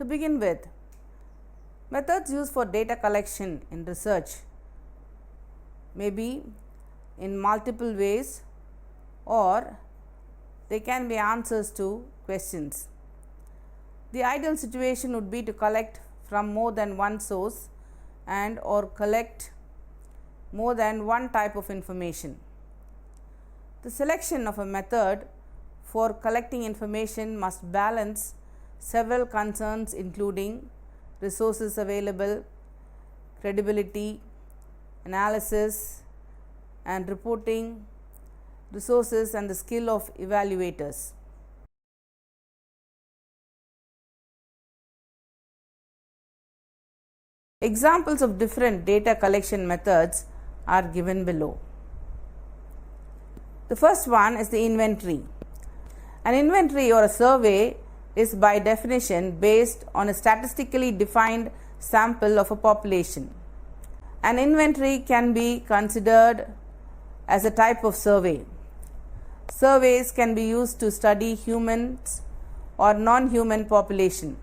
To begin with, methods used for data collection in research may be in multiple ways, or they can be answers to questions. The ideal situation would be to collect from more than one source and or collect more than one type of information. The selection of a method for collecting information must balance several concerns, including resources available, credibility, analysis and reporting, resources and the skill of evaluators. Examples of different data collection methods are given below. The first one is the inventory. An inventory or a survey is by definition based on a statistically defined sample of a population. An inventory can be considered as a type of survey. Surveys can be used to study humans or non-human population.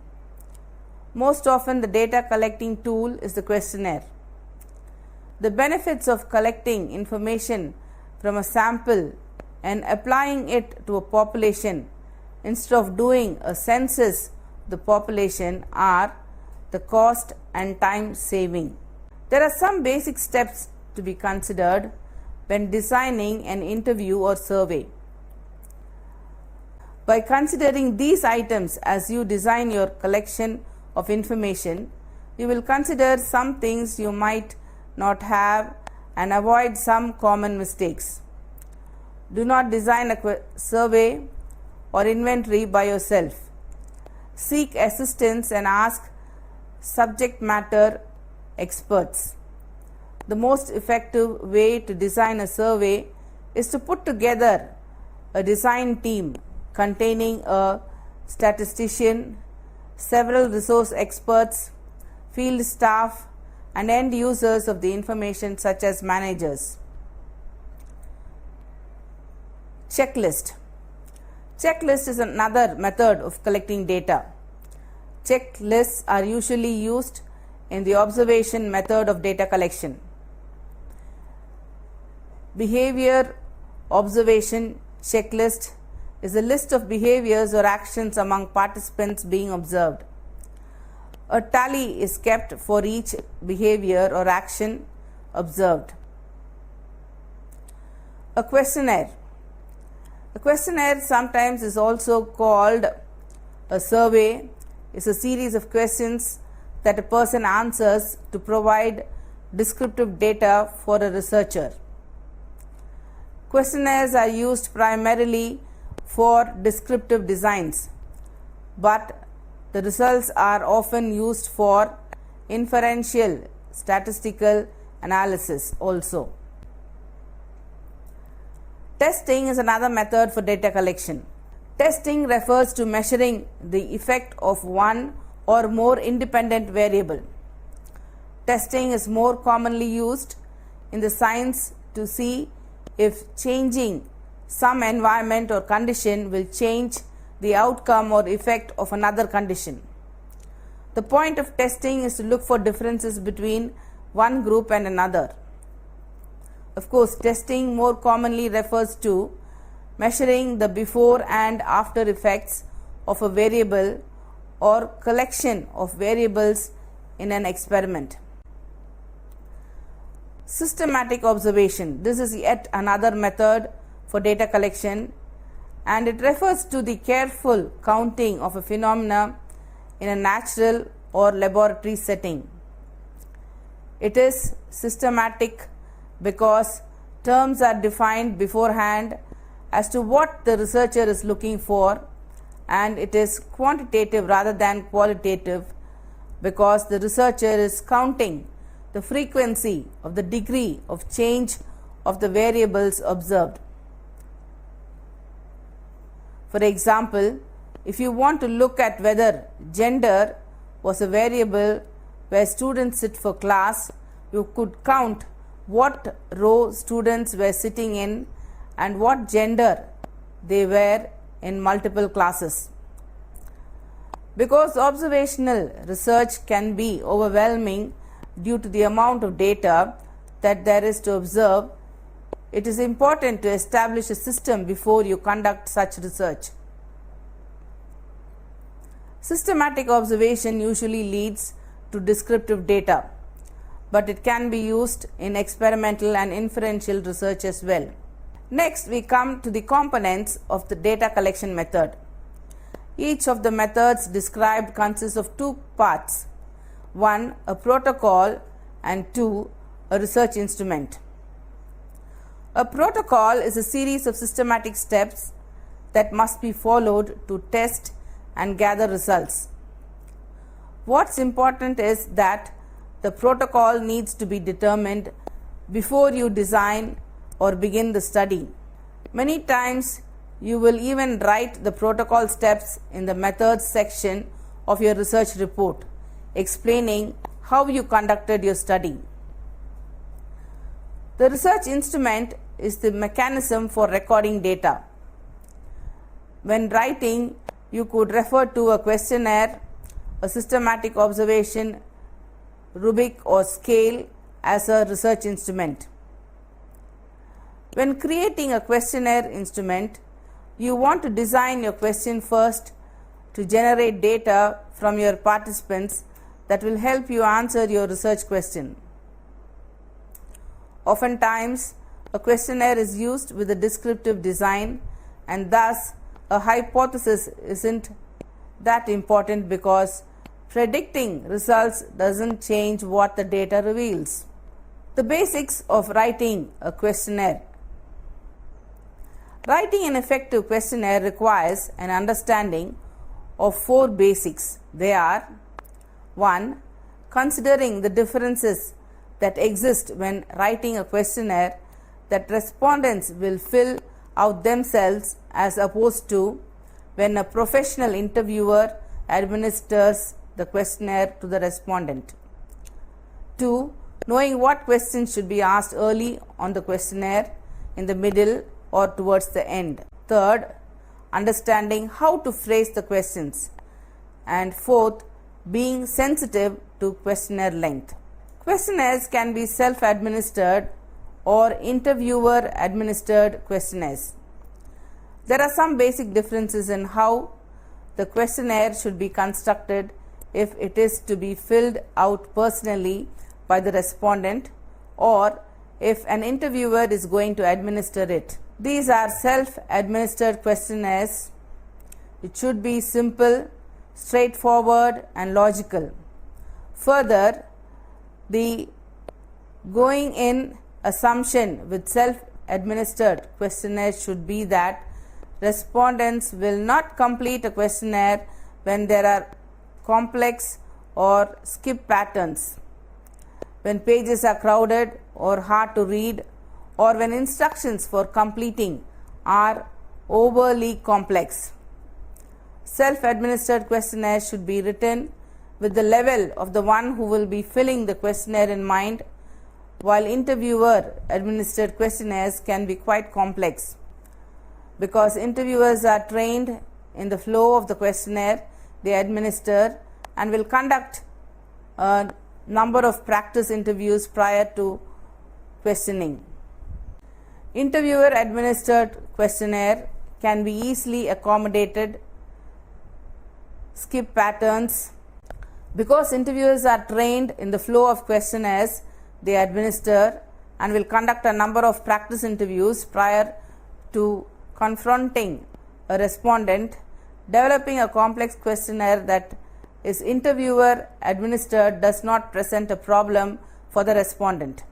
Most often the data collecting tool is the questionnaire. The benefits of collecting information from a sample and applying it to a population instead of doing a census of the population are the cost and time saving. There are some basic steps to be considered when designing an interview or survey. By considering these items as you design your collection of information, you will consider some things you might not have and avoid some common mistakes. Do not design a survey or inventory by yourself. Seek assistance and ask subject matter experts. The most effective way to design a survey is to put together a design team containing a statistician, several resource experts, field staff, and end users of the information such as managers. Checklist. Checklist is another method of collecting data. Checklists are usually used in the observation method of data collection. Behavior observation checklist is a list of behaviors or actions among participants being observed. A tally is kept for each behavior or action observed. A questionnaire. A questionnaire, sometimes is also called a survey, is a series of questions that a person answers to provide descriptive data for a researcher. Questionnaires are used primarily for descriptive designs, but the results are often used for inferential statistical analysis also. Testing is another method for data collection. Testing refers to measuring the effect of one or more independent variable. Testing is more commonly used in the science to see if changing some environment or condition will change the outcome or effect of another condition. The point of testing is to look for differences between one group and another. Of course, testing more commonly refers to measuring the before and after effects of a variable or collection of variables in an experiment. Systematic observation. This is yet another method for data collection, and it refers to the careful counting of a phenomena in a natural or laboratory setting. It is systematic because terms are defined beforehand as to what the researcher is looking for, and it is quantitative rather than qualitative because the researcher is counting the frequency of the degree of change of the variables observed. For example, if you want to look at whether gender was a variable where students sit for class, you could count what row students were sitting in and what gender they were in multiple classes. Because observational research can be overwhelming due to the amount of data that there is to observe, it is important to establish a system before you conduct such research. Systematic observation usually leads to descriptive data, but it can be used in experimental and inferential research as well. Next, we come to the components of the data collection method. Each of the methods described consists of two parts: 1. A protocol, and 2. A research instrument. A protocol is a series of systematic steps that must be followed to test and gather results. What's important is that the protocol needs to be determined before you design or begin the study. Many times you will even write the protocol steps in the methods section of your research report, explaining how you conducted your study. The research instrument is the mechanism for recording data. When writing, you could refer to a questionnaire, a systematic observation, rubric or scale as a research instrument. When creating a questionnaire instrument, you want to design your question first to generate data from your participants that will help you answer your research question. Oftentimes, a questionnaire is used with a descriptive design, and thus a hypothesis isn't that important because predicting results doesn't change what the data reveals. The basics of writing a questionnaire. Writing an effective questionnaire requires an understanding of 4 basics. They are: 1. Considering the differences that exist when writing a questionnaire that respondents will fill out themselves as opposed to when a professional interviewer administers the questionnaire to the respondent. 2. Knowing what questions should be asked early on the questionnaire, in the middle, or towards the end. 3rd, understanding how to phrase the questions. And 4th, being sensitive to questionnaire length. Questionnaires can be self-administered or interviewer-administered questionnaires. There are some basic differences in how the questionnaire should be constructed if it is to be filled out personally by the respondent or if an interviewer is going to administer it. These are self-administered questionnaires. It should be simple, straightforward, and logical. Further, the going in assumption with self-administered questionnaires should be that respondents will not complete a questionnaire when there are complex or skip patterns, when pages are crowded or hard to read, or when instructions for completing are overly complex. Self-administered questionnaires should be written with the level of the one who will be filling the questionnaire in mind, while interviewer-administered questionnaires can be quite complex. Because interviewers are trained in the flow of the questionnaire they administer and will conduct a number of practice interviews prior to questioning. Interviewer-administered questionnaire can be easily accommodated skip patterns. Because interviewers are trained in the flow of questionnaires they administer and will conduct a number of practice interviews prior to confronting a respondent, developing a complex questionnaire that is interviewer administered does not present a problem for the respondent.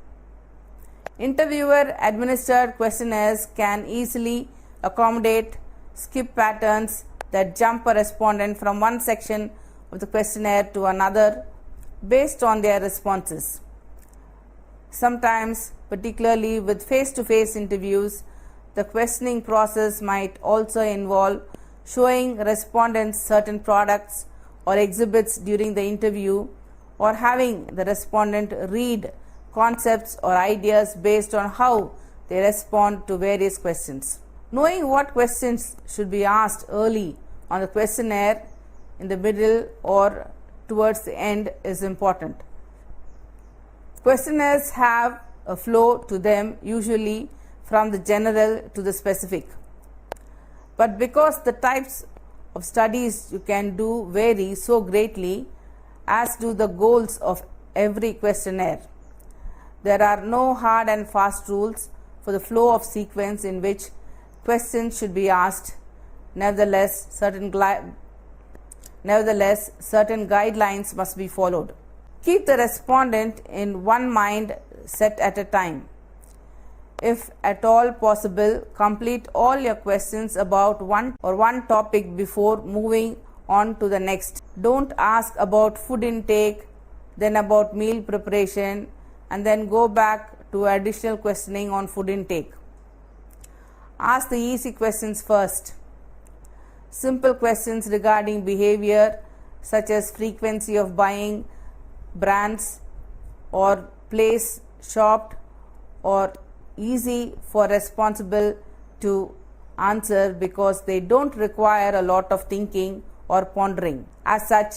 Interviewer administered questionnaires can easily accommodate skip patterns that jump a respondent from one section of the questionnaire to another based on their responses. Sometimes, particularly with face-to-face interviews, the questioning process might also involve showing respondents certain products or exhibits during the interview, or having the respondent read concepts or ideas based on how they respond to various questions. Knowing what questions should be asked early on the questionnaire in the middle or towards the end is important. Questionnaires have a flow to them, usually from the general to the specific. But because the types of studies you can do vary so greatly, as do the goals of every questionnaire, there are no hard and fast rules for the flow of sequence in which questions should be asked. Nevertheless, certain guidelines must be followed. Keep the respondent in one mind set at a time. If at all possible, complete all your questions about one topic before moving on to the next. Don't ask about food intake, then about meal preparation, and then go back to additional questioning on food intake. Ask the easy questions first. Simple questions regarding behavior, such as frequency of buying, brands, or place shopped, or easy for responsible to answer because they don't require a lot of thinking or pondering. As such,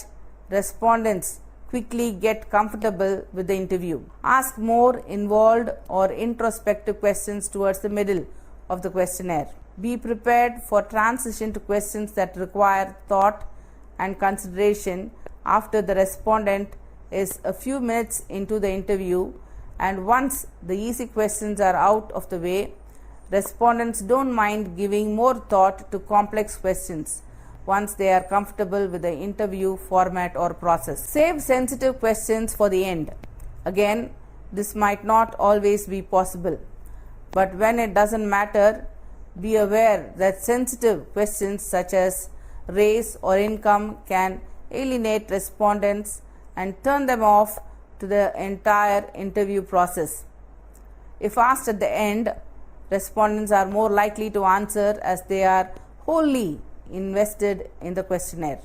respondents quickly get comfortable with the interview. Ask more involved or introspective questions towards the middle of the questionnaire. Be prepared for transition to questions that require thought and consideration after the respondent is a few minutes into the interview, and once the easy questions are out of the way, respondents don't mind giving more thought to complex questions once they are comfortable with the interview format or process. Save sensitive questions for the end. Again, this might not always be possible, but when it doesn't matter, be aware that sensitive questions such as race or income can alienate respondents and turn them off to the entire interview process. If asked at the end, respondents are more likely to answer as they are wholly invested in the questionnaire.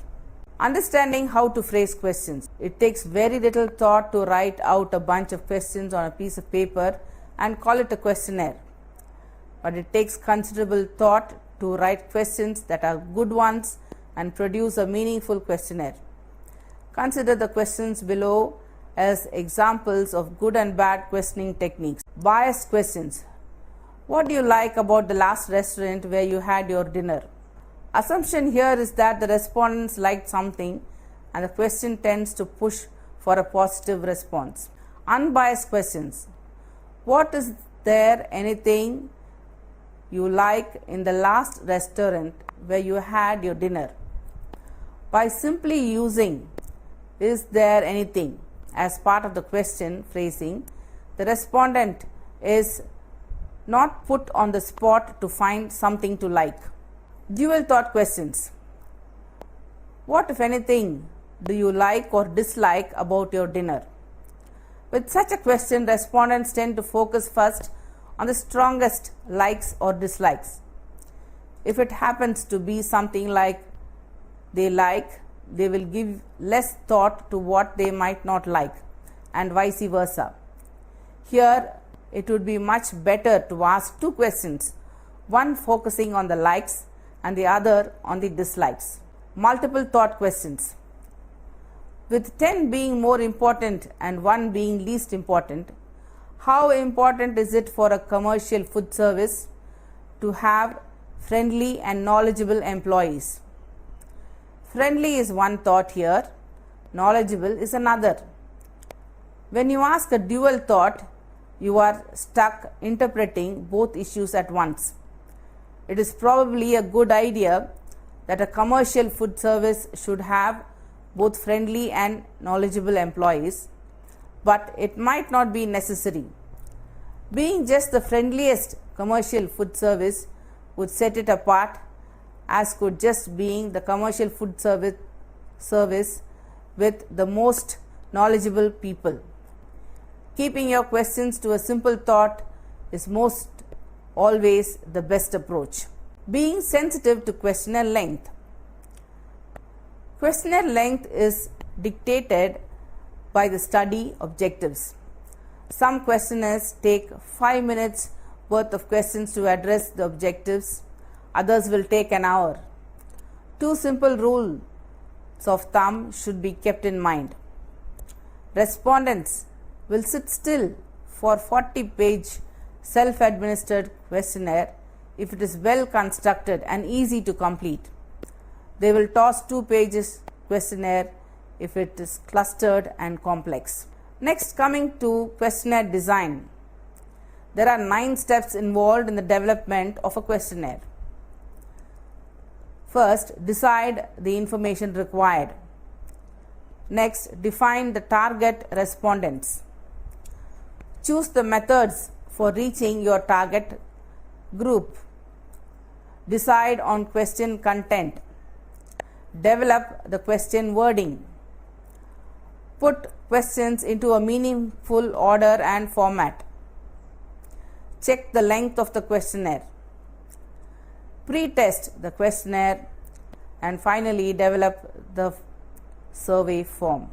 Understanding how to phrase questions. It takes very little thought to write out a bunch of questions on a piece of paper and call it a questionnaire. But it takes considerable thought to write questions that are good ones and produce a meaningful questionnaire. Consider the questions below as examples of good and bad questioning techniques. Biased questions. What do you like about the last restaurant where you had your dinner? Assumption here is that the respondents liked something and the question tends to push for a positive response. Unbiased questions. What is there anything you like in the last restaurant where you had your dinner? By simply using "is there anything" as part of the question phrasing, the respondent is not put on the spot to find something to like. Dual thought questions. What, if anything, do you like or dislike about your dinner? With such a question, respondents tend to focus first on the strongest likes or dislikes. If it happens to be something like they like, they will give less thought to what they might not like, and vice versa. Here, it would be much better to ask two questions, one focusing on the likes and the other on the dislikes. Multiple thought questions. With 10 being more important and 1 being least important, how important is it for a commercial food service to have friendly and knowledgeable employees? Friendly is one thought here, knowledgeable is another. When you ask a dual thought, you are stuck interpreting both issues at once. It is probably a good idea that a commercial food service should have both friendly and knowledgeable employees, but it might not be necessary. Being just the friendliest commercial food service would set it apart, as could just being the commercial food service with the most knowledgeable people. Keeping your questions to a simple thought is most always the best approach. Being sensitive to questionnaire length. Questionnaire length is dictated by the study objectives. Some questionnaires take 5 minutes worth of questions to address the objectives, others will take an hour. Two simple rules of thumb should be kept in mind. Respondents will sit still for 40-page self-administered questionnaire if it is well constructed and easy to complete. They will toss 2 pages questionnaire if it is clustered and complex. Next, coming to questionnaire design. There are 9 steps involved in the development of a questionnaire. First, decide the information required. Next, define the target respondents. Choose the methods for reaching your target group. Decide on question content. Develop the question wording. Put questions into a meaningful order and format. Check the length of the questionnaire. Pre-test the questionnaire, and finally develop the survey form.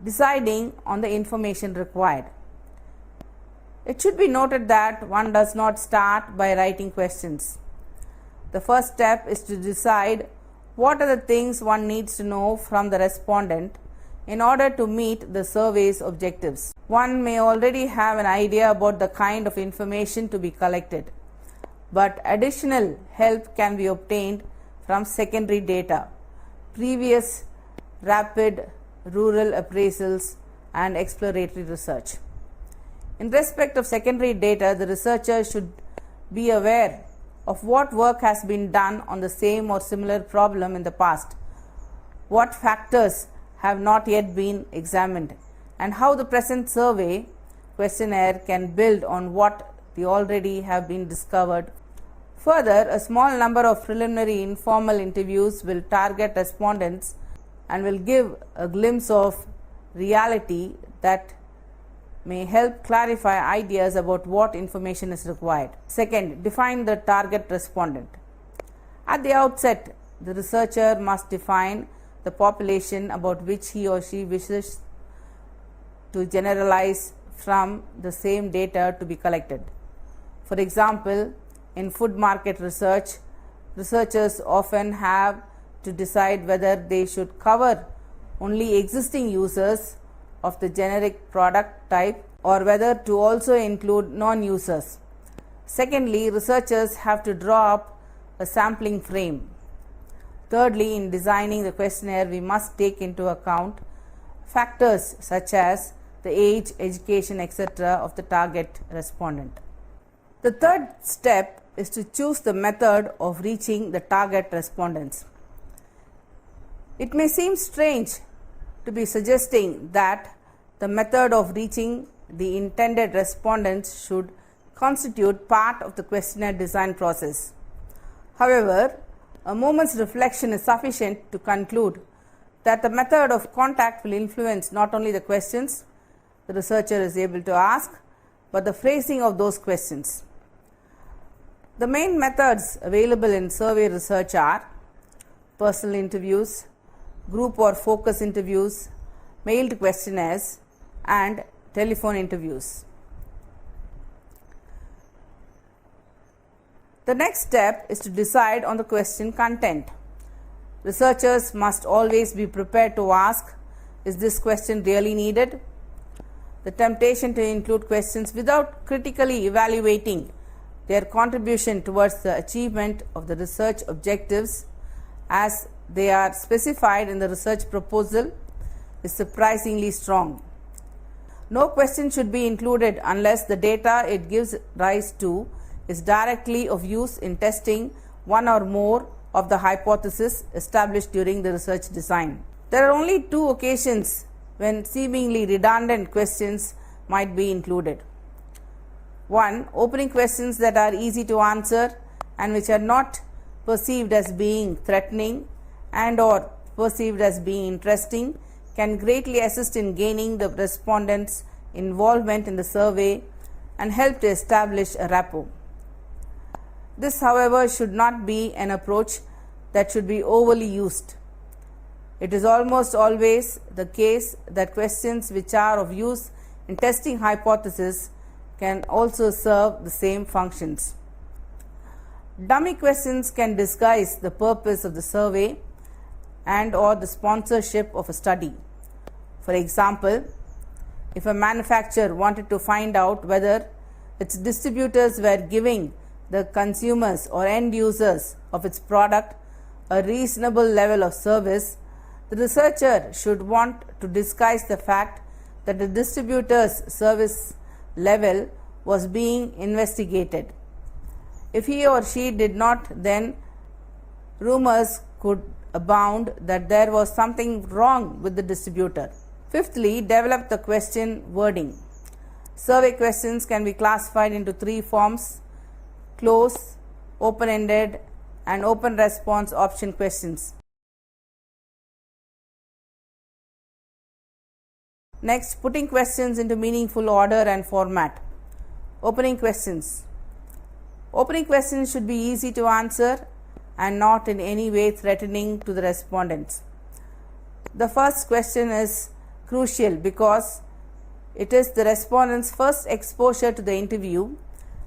Deciding on the information required. It should be noted that one does not start by writing questions. The first step is to decide what are the things one needs to know from the respondent in order to meet the survey's objectives. One may already have an idea about the kind of information to be collected, but additional help can be obtained from secondary data, previous rapid rural appraisals, and exploratory research. In respect of secondary data, the researcher should be aware of what work has been done on the same or similar problem in the past, what factors have not yet been examined, and how the present survey questionnaire can build on what they already have been discovered. Further, a small number of preliminary informal interviews will target respondents and will give a glimpse of reality that may help clarify ideas about what information is required. Second, define the target respondent. At the outset, the researcher must define the population about which he or she wishes to generalize from the same data to be collected. For example, in food market research, researchers often have to decide whether they should cover only existing users of the generic product type or whether to also include non-users. Secondly, researchers have to draw up a sampling frame. Thirdly, in designing the questionnaire, we must take into account factors such as the age, education, etc. of the target respondent. The third step is to choose the method of reaching the target respondents. It may seem strange to be suggesting that the method of reaching the intended respondents should constitute part of the questionnaire design process. However, a moment's reflection is sufficient to conclude that the method of contact will influence not only the questions the researcher is able to ask, but the phrasing of those questions. The main methods available in survey research are personal interviews, group or focus interviews, mailed questionnaires, and telephone interviews. The next step is to decide on the question content. Researchers must always be prepared to ask, is this question really needed? The temptation to include questions without critically evaluating their contribution towards the achievement of the research objectives as they are specified in the research proposal is surprisingly strong. No question should be included unless the data it gives rise to is directly of use in testing one or more of the hypotheses established during the research design. There are only 2 occasions when seemingly redundant questions might be included. 1. Opening questions that are easy to answer and which are not perceived as being threatening and or perceived as being interesting can greatly assist in gaining the respondents' involvement in the survey and help to establish a rapport. This, however, should not be an approach that should be overly used. It is almost always the case that questions which are of use in testing hypotheses can also serve the same functions. Dummy questions can disguise the purpose of the survey and or the sponsorship of a study. For example, if a manufacturer wanted to find out whether its distributors were giving the consumers or end users of its product a reasonable level of service, the researcher should want to disguise the fact that the distributor's service level was being investigated. If he or she did not, then rumors could abound that there was something wrong with the distributor. Fifthly, develop the question wording. Survey questions can be classified into three forms: close, open-ended, and open response option questions. Next, putting questions into meaningful order and format. Opening questions. Opening questions should be easy to answer and not in any way threatening to the respondents. The first question is crucial because it is the respondent's first exposure to the interview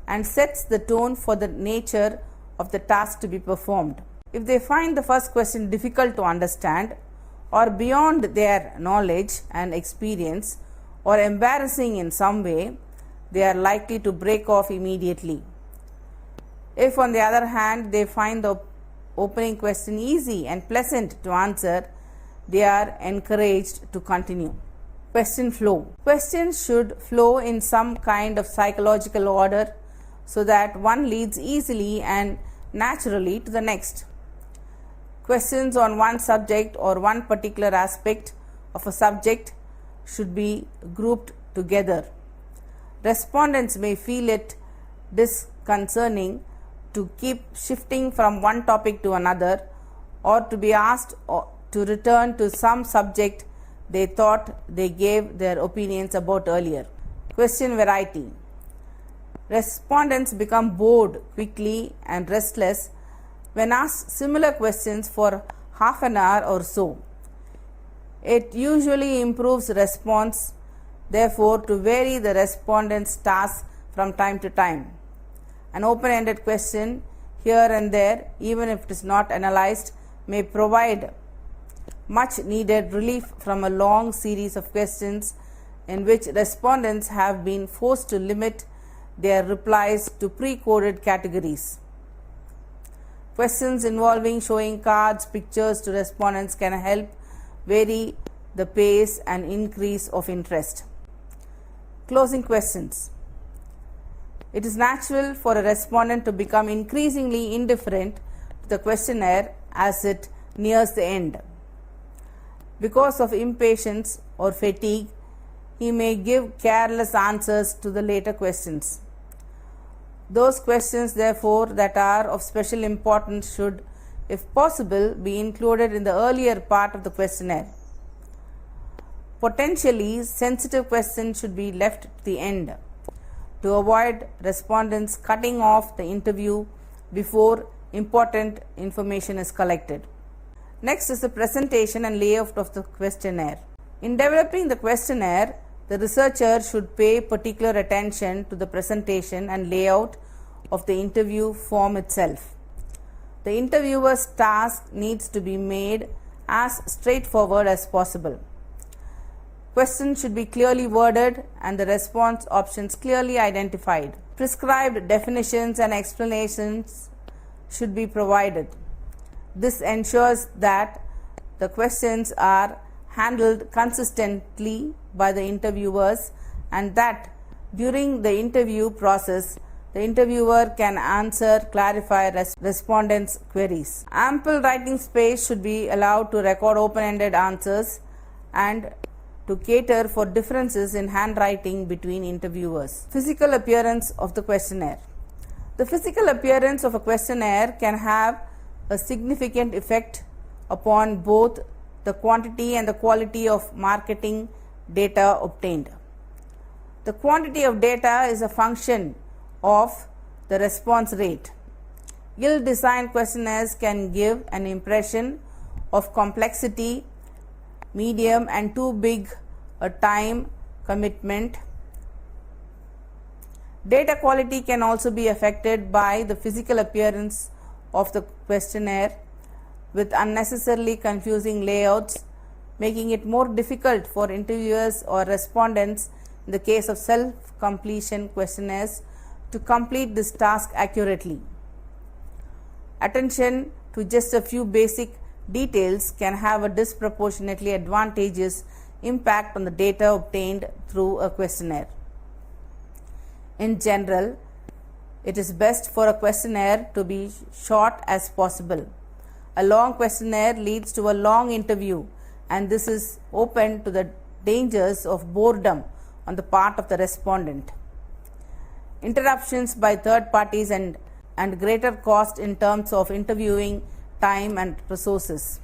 and sets the tone for the nature of the task to be performed. If they find the first question difficult to understand or beyond their knowledge and experience or embarrassing in some way, they are likely to break off immediately. If, on the other hand, they find the opening question easy and pleasant to answer, they are encouraged to continue. Question flow. Questions should flow in some kind of psychological order so that one leads easily and naturally to the next. Questions on one subject or one particular aspect of a subject should be grouped together. Respondents may feel it disconcerting to keep shifting from one topic to another or to be asked to return to some subject they thought they gave their opinions about earlier. Question variety. Respondents become bored quickly and restless when asked similar questions for half an hour or so. It usually improves response, therefore, to vary the respondent's tasks from time to time. An open-ended question here and there, even if it is not analyzed, may provide much needed relief from a long series of questions in which respondents have been forced to limit their replies to pre-coded categories. Questions involving showing cards, pictures to respondents can help vary the pace and increase of interest. Closing questions. It is natural for a respondent to become increasingly indifferent to the questionnaire as it nears the end. Because of impatience or fatigue, he may give careless answers to the later questions. Those questions, therefore, that are of special importance should, if possible, be included in the earlier part of the questionnaire. Potentially sensitive questions should be left to the end to avoid respondents cutting off the interview before important information is collected. Next is the presentation and layout of the questionnaire. In developing the questionnaire, the researcher should pay particular attention to the presentation and layout of the interview form itself. The interviewer's task needs to be made as straightforward as possible. Questions should be clearly worded and the response options clearly identified. Prescribed definitions and explanations should be provided. This ensures that the questions are handled consistently by the interviewers and that during the interview process, the interviewer can answer, clarify respondents' queries. Ample writing space should be allowed to record open-ended answers and to cater for differences in handwriting between interviewers. Physical appearance of the questionnaire. The physical appearance of a questionnaire can have a significant effect upon both the quantity and the quality of marketing data obtained. The quantity of data is a function of the response rate. Ill-designed questionnaires can give an impression of complexity, medium and too big a time commitment. Data quality can also be affected by the physical appearance of the questionnaire. with unnecessarily confusing layouts, making it more difficult for interviewers or respondents in the case of self-completion questionnaires to complete this task accurately. Attention to just a few basic details can have a disproportionately advantageous impact on the data obtained through a questionnaire. In general, it is best for a questionnaire to be short as possible. A long questionnaire leads to a long interview, and this is open to the dangers of boredom on the part of the respondent. Interruptions by third parties and greater cost in terms of interviewing time and resources.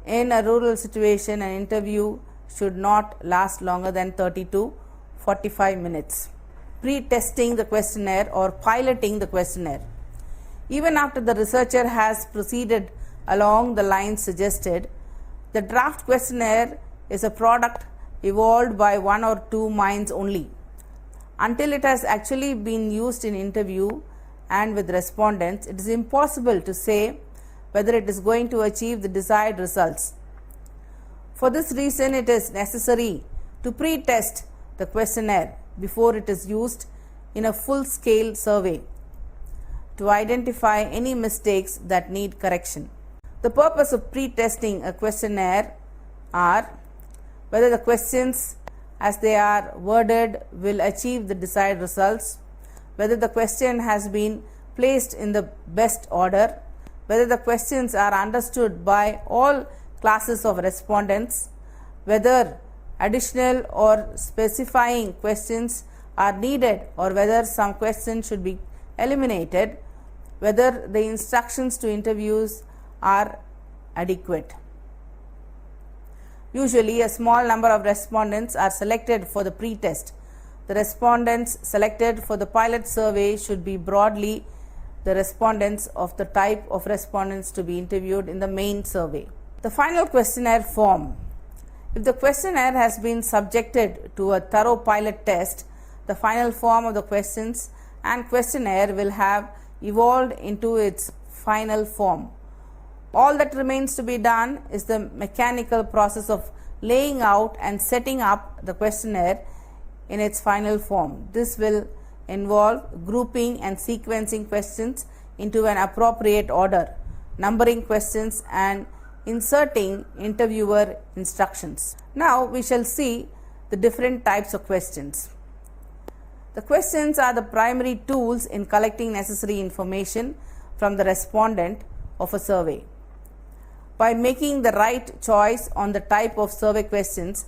In a rural situation, an interview should not last longer than 30 to 45 minutes. Pre-testing the questionnaire or piloting the questionnaire. Even after the researcher has proceeded along the lines suggested, the draft questionnaire is a product evolved by one or two minds only. Until it has actually been used in interview and with respondents, it is impossible to say whether it is going to achieve the desired results. For this reason, it is necessary to pre-test the questionnaire before it is used in a full-scale survey to identify any mistakes that need correction. The purpose of pre-testing a questionnaire are whether the questions as they are worded will achieve the desired results, whether the question has been placed in the best order, whether the questions are understood by all classes of respondents, whether additional or specifying questions are needed or whether some questions should be eliminated, whether the instructions to interviews are adequate. Usually, a small number of respondents are selected for the pre-test. The respondents selected for the pilot survey should be broadly the respondents of the type of respondents to be interviewed in the main survey. The final questionnaire form. If the questionnaire has been subjected to a thorough pilot test, the final form of the questions and questionnaire will have evolved into its final form. All that remains to be done is the mechanical process of laying out and setting up the questionnaire in its final form. This will involve grouping and sequencing questions into an appropriate order, numbering questions and inserting interviewer instructions. Now we shall see the different types of questions. The questions are the primary tools in collecting necessary information from the respondent of a survey. By making the right choice on the type of survey questions,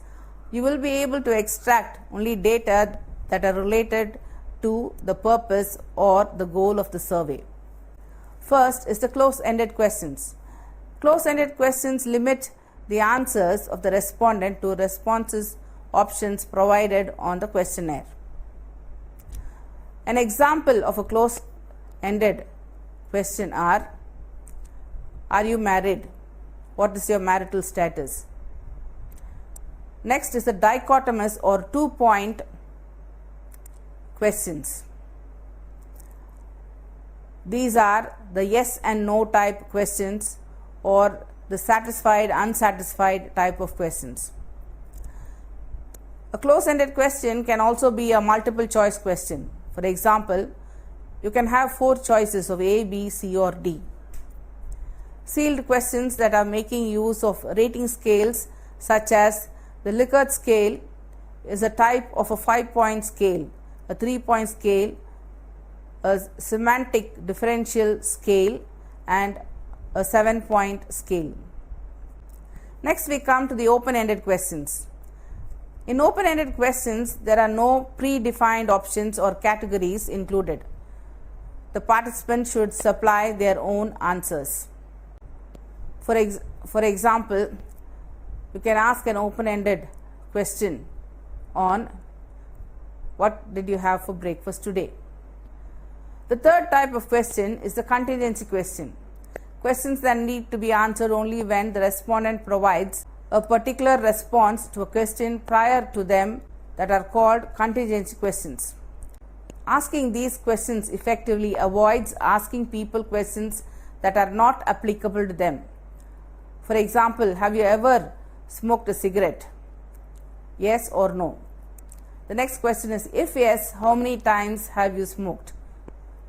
you will be able to extract only data that are related to the purpose or the goal of the survey. First is the close-ended questions. Close-ended questions limit the answers of the respondent to responses options provided on the questionnaire. An example of a close-ended question are you married? What is your marital status? Next is the dichotomous or 2-point questions. These are the yes and no type questions or the satisfied, unsatisfied type of questions. A close-ended question can also be a multiple choice question. For example, you can have 4 choices of A, B, C or D. Sealed questions that are making use of rating scales such as the Likert scale is a type of a 5-point scale, a 3-point scale, a semantic differential scale and a 7-point scale. Next we come to the open-ended questions. In open-ended questions, there are no predefined options or categories included. The participant should supply their own answers. For example, you can ask an open-ended question on what did you have for breakfast today. The third type of question is the contingency question. Questions that need to be answered only when the respondent provides a particular response to a question prior to them that are called contingency questions. Asking these questions effectively avoids asking people questions that are not applicable to them. For example, have you ever smoked a cigarette? Yes or no? The next question is, if yes, how many times have you smoked?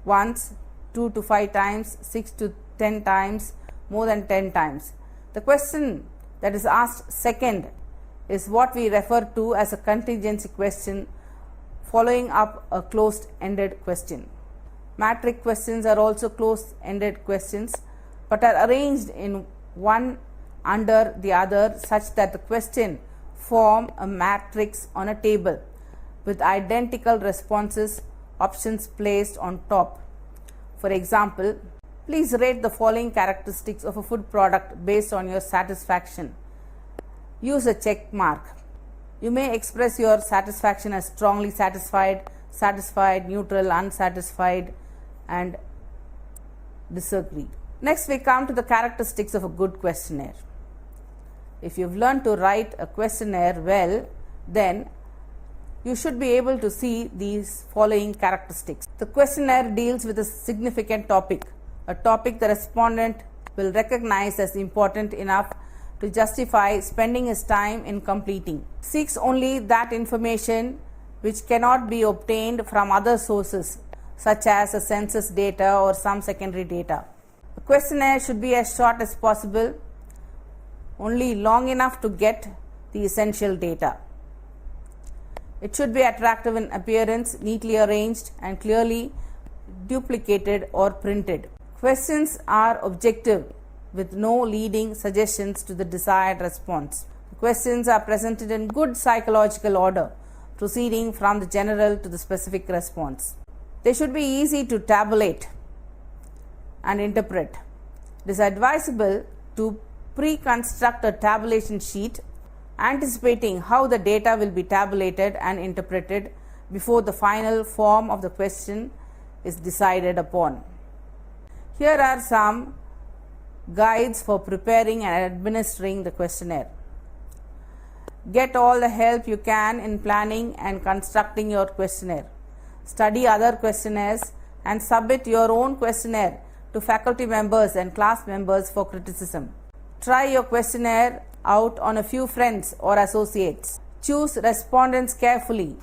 Once, 2 to 5 times, 6 to 10 times, more than 10 times. The question that is asked second is what we refer to as a contingency question following up a closed-ended question. Matrix questions are also closed-ended questions but are arranged in one under the other such that the question form a matrix on a table with identical responses options placed on top. For example, please rate the following characteristics of a food product based on your satisfaction. Use a check mark. You may express your satisfaction as strongly satisfied, satisfied, neutral, unsatisfied, and disagree. Next, we come to the characteristics of a good questionnaire. If you've learned to write a questionnaire well, then you should be able to see these following characteristics. The questionnaire deals with a significant topic, a topic the respondent will recognize as important enough to justify spending his time in completing. Seeks only that information which cannot be obtained from other sources, such as a census data or some secondary data. The questionnaire should be as short as possible, only long enough to get the essential data. It should be attractive in appearance, neatly arranged, and clearly duplicated or printed. Questions are objective with no leading suggestions to the desired response. The questions are presented in good psychological order, proceeding from the general to the specific response. They should be easy to tabulate and interpret. It is advisable to pre-construct a tabulation sheet anticipating how the data will be tabulated and interpreted before the final form of the question is decided upon. Here are some guides for preparing and administering the questionnaire. Get all the help you can in planning and constructing your questionnaire. Study other questionnaires and submit your own questionnaire to faculty members and class members for criticism. Try your questionnaire out on a few friends or associates. Choose respondents carefully.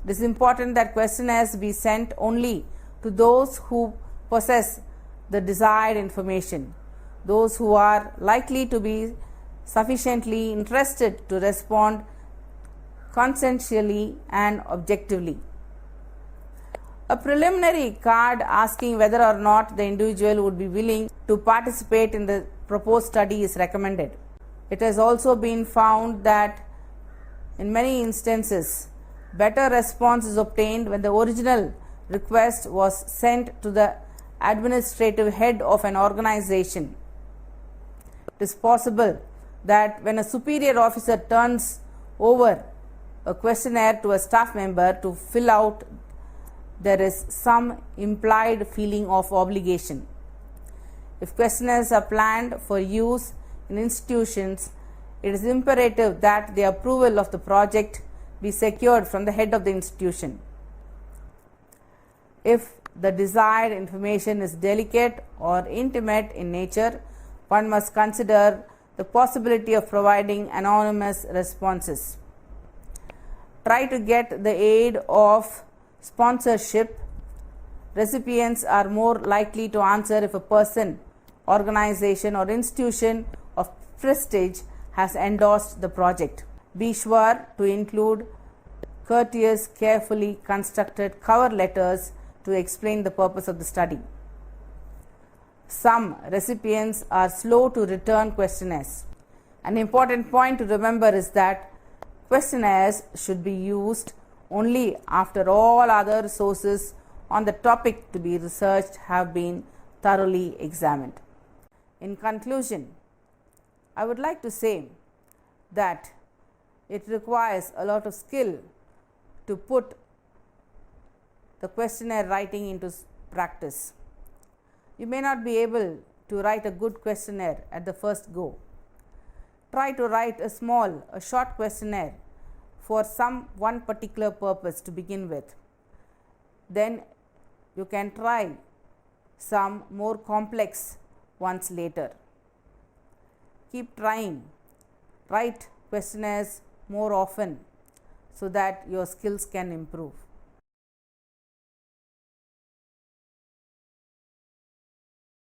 It is important that questionnaires be sent only to those who possess the desired information, those who are likely to be sufficiently interested to respond conscientiously and objectively. A preliminary card asking whether or not the individual would be willing to participate in the proposed study is recommended. It has also been found that in many instances, better response is obtained when the original request was sent to the administrative head of an organization. It is possible that when a superior officer turns over a questionnaire to a staff member to fill out, there is some implied feeling of obligation. If questionnaires are planned for use in institutions, it is imperative that the approval of the project be secured from the head of the institution. If the desired information is delicate or intimate in nature, one must consider the possibility of providing anonymous responses. Try to get the aid of sponsorship. Recipients are more likely to answer if a person, organization, or institution of prestige has endorsed the project. Be sure to include courteous, carefully constructed cover letters to explain the purpose of the study. Some recipients are slow to return questionnaires. An important point to remember is that questionnaires should be used only after all other sources on the topic to be researched have been thoroughly examined. In conclusion, I would like to say that it requires a lot of skill to put the questionnaire writing into practice. You may not be able to write a good questionnaire at the first go. Try to write a short questionnaire for one particular purpose to begin with. Then you can try some more complex once later. Keep trying. Write questionnaires more often so that your skills can improve.